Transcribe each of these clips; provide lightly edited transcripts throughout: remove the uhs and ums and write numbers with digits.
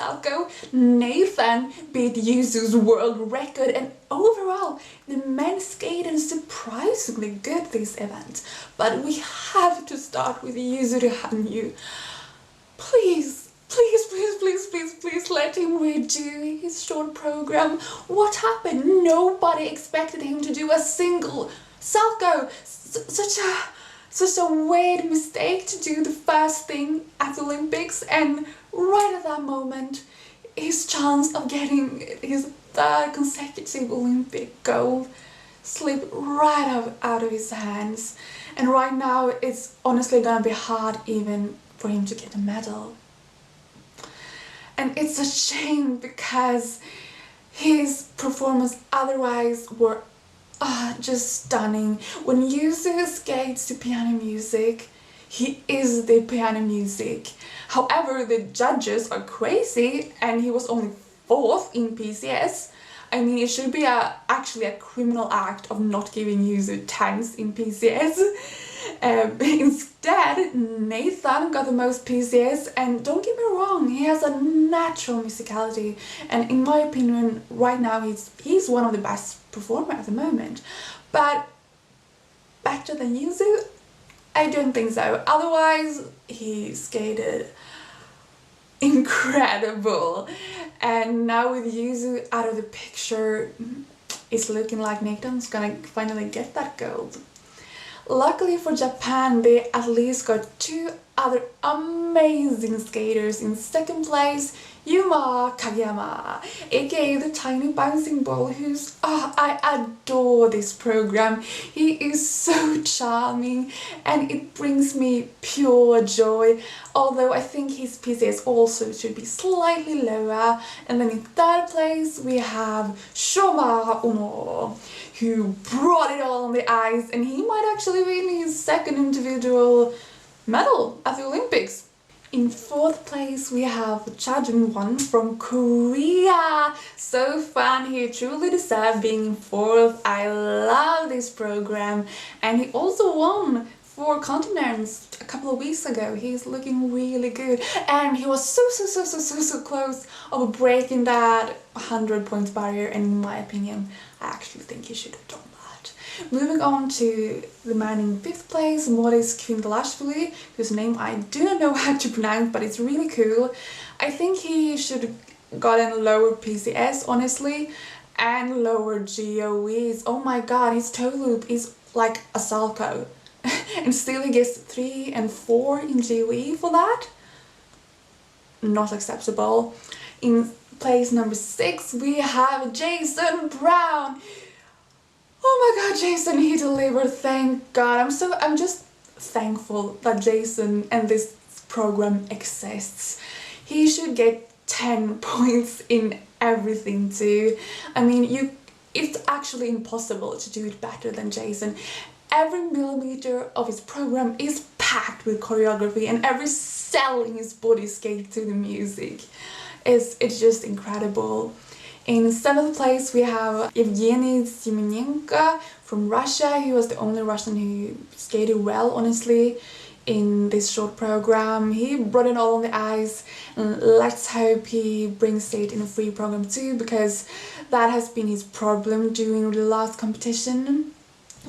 Salko, Nathan beat Yuzu's world record, and overall the men skated surprisingly good this event. But we have to start with Yuzu to Hanyu. Please let him redo his short program. What happened? Nobody expected him to do a single Salko. Such a weird mistake to do the first thing at the Olympics, and right at that moment, his chance of getting his third consecutive Olympic gold slipped right out of his hands. And right now, it's honestly gonna be hard even for him to get a medal. And it's a shame because his performance otherwise were just stunning. When Yuzu skates to piano music, he is the piano music. However, the judges are crazy and he was only 4th in PCS. I mean, it should be actually a criminal act of not giving Yuzu tanks in PCS. Instead, Nathan got the most PCS, and don't get me wrong, he has a natural musicality, and in my opinion, right now he's one of the best performers at the moment. But better than Yuzu? I don't think so. Otherwise, he skated incredible. And now with Yuzu out of the picture, it's looking like Nathan's gonna finally get that gold. Luckily for Japan, they at least got 2 other amazing skaters in 2nd place. Yuma Kageyama, aka the tiny bouncing ball, who's I adore this program. He is so charming and it brings me pure joy, although I think his PCS also should be slightly lower. And then in 3rd place we have Shoma Ono, who brought it all on the ice, and he might actually win his 2nd individual medal at the Olympics. In 4th place we have Chajun-won from Korea. So fun, he truly deserved being in 4th. I love this program, and he also won 4 continents a couple of weeks ago. He's looking really good, and he was so close of breaking that 100 points barrier, and in my opinion, I actually think he should have done that. Moving on to the man in 5th place, Moris Kvindalashvili, whose name I do not know how to pronounce, but it's really cool. I think he should have gotten lower PCS, honestly, and lower GOEs. Oh my god, his toe loop is like a Salko. And still he gets 3 and 4 in GOE for that? Not acceptable. In place number 6 we have Jason Brown. Oh my god, Jason, he delivered, thank god. I'm just thankful that Jason and this program exists. He should get 10 points in everything too. I mean, it's actually impossible to do it better than Jason. Every millimeter of his program is packed with choreography, and every cell in his body skates to the music. It's just incredible. In 7th place we have Evgeny Semenenko from Russia. He was the only Russian who skated well, honestly, in this short program. He brought it all on the ice, and let's hope he brings it in a free program too, because that has been his problem during the last competition.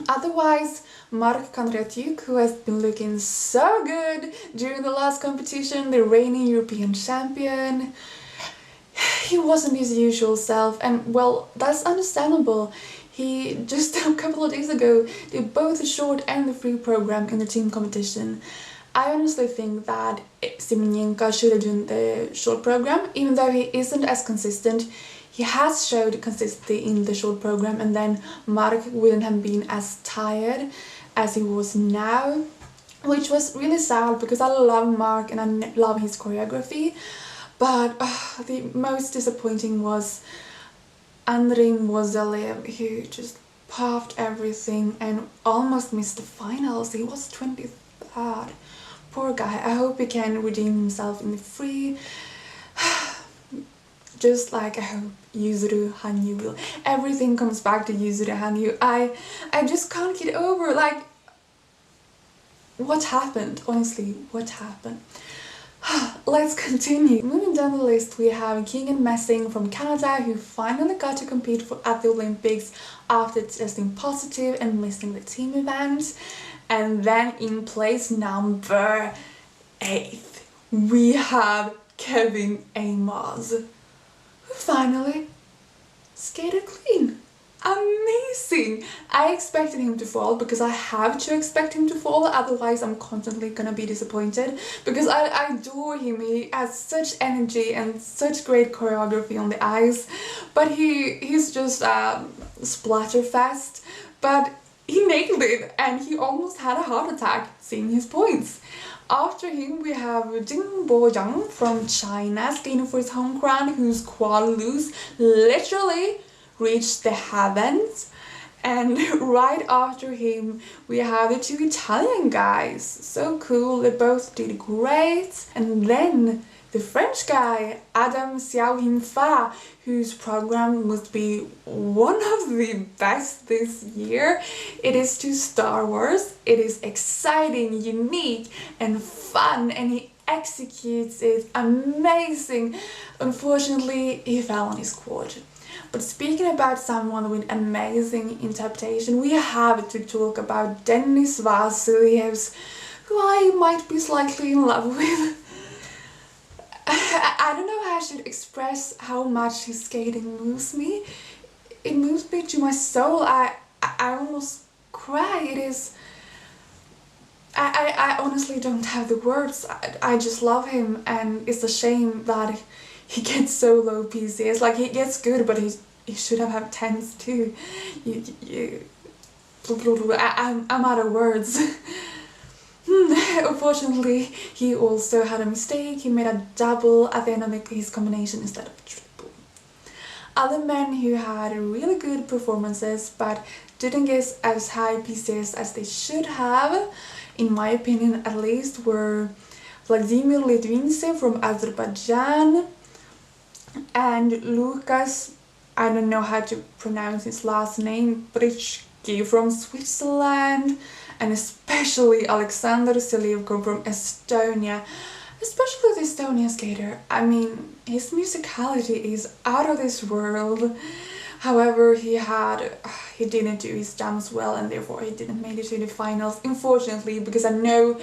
Otherwise, Mark Kondratyuk, who has been looking so good during the last competition, the reigning European champion, he wasn't his usual self, and well, that's understandable. He just a couple of days ago did both the short and the free program in the team competition. I honestly think that Semenenko should have done the short program, even though he isn't as consistent. He has showed consistency in the short program, and then Mark wouldn't have been as tired as he was now, which was really sad because I love Mark and I love his choreography. But the most disappointing was Andrei Mozelev, who just puffed everything and almost missed the finals. He was 23rd. Poor guy. I hope he can redeem himself in the free. Just like I hope Yuzu Hanyu will. Everything comes back to Yuzu Hanyu. I just can't get over, like, what happened? Honestly, what happened? Let's continue. Moving down the list, we have Keegan Messing from Canada, who finally got to compete at the Olympics after testing positive and missing the team event. And then in place number 8, we have Kevin Amos, who finally skated clean. Amazing! I expected him to fall because I have to expect him to fall, otherwise I'm constantly gonna be disappointed because I adore him. He has such energy and such great choreography on the ice, but he's just splatterfest, but he nailed it and he almost had a heart attack seeing his points. After him, we have Jin Bo-young from China skating for his home crown, whose quad loose literally reached the heavens. And right after him, we have the 2 Italian guys. So cool, they both did great. And then the French guy, Adam Xiao-Hin-Fa, whose program must be one of the best this year. It is to Star Wars. It is exciting, unique, and fun, and he executes it amazing. Unfortunately, he fell on his quad. But speaking about someone with amazing interpretation, we have to talk about Denis Vasilyevs, who I might be slightly in love with. I don't know how I should express how much his skating moves me. It moves me to my soul. I almost cry. It is... I honestly don't have the words. I just love him, and it's a shame that he gets so low PCS. Like, he gets good, but he should have had 10s too. I'm out of words. Unfortunately, he also had a mistake. He made a double at the end of his combination instead of a triple. Other men who had really good performances but didn't get as high PCS as they should have, in my opinion at least, were Vladimir Litvintsев from Azerbaijan and Lukas, I don't know how to pronounce his last name, Britschki from Switzerland, and especially Alexander Selivko from Estonia. Especially the Estonian skater. I mean, his musicality is out of this world. However, he didn't do his jumps well, and therefore he didn't make it to the finals, unfortunately, because I know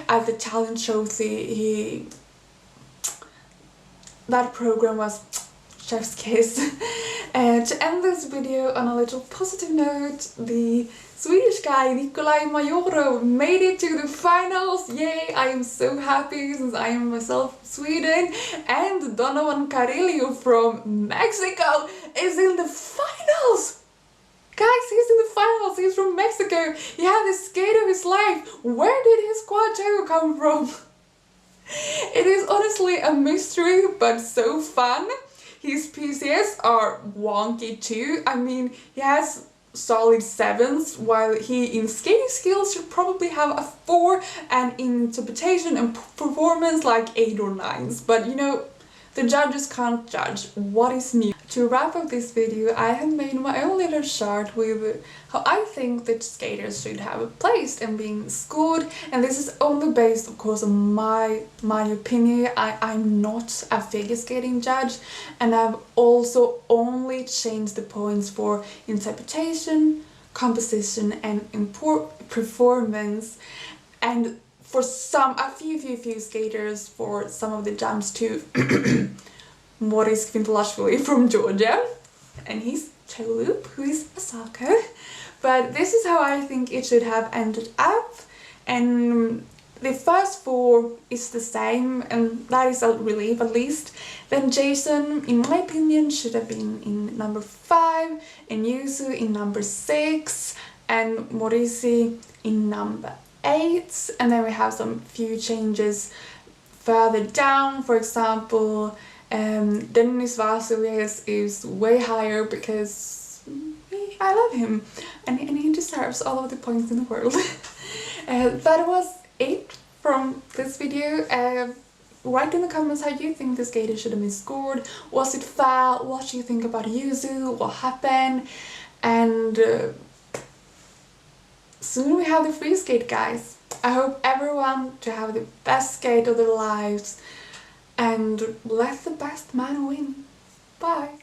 at the talent trophy that program was chef's kiss. And to end this video on a little positive note, the Swedish guy Nikolai Majorov made it to the finals. Yay! I am so happy since I am myself Sweden. And Donovan Carrillo from Mexico is in the finals! Guys, he's in the finals. He's from Mexico. He had the skate of his life. Where did his quad toe come from? It is honestly a mystery, but so fun. His PCS are wonky too. I mean, he has solid 7s, while he in skating skills should probably have a 4, and in interpretation and performance like 8 or 9s. But you know, the judges can't judge what is new. To wrap up this video, I have made my own little chart with how I think that skaters should have placed and being scored, and this is only based, of course, on my opinion. I'm not a figure skating judge, and I've also only changed the points for interpretation, composition, and performance, and for a few skaters for some of the jumps too. Moris Kvintolashvili from Georgia, and he's toe loop, who is a soccer. But this is how I think it should have ended up, and the first 4 is the same, and that is a relief at least. Then Jason, in my opinion, should have been in number 5, and Yuzu in number 6, and Morisi in number 8, and then we have some few changes further down. For example, Denis Vasilyevs is way higher because I love him, and he deserves all of the points in the world. That was it from this video. Write in the comments how you think the skater should have been scored. Was it foul? What do you think about Yuzu? What happened? And soon we have the free skate, guys. I hope everyone to have the best skate of their lives and let the best man win. Bye!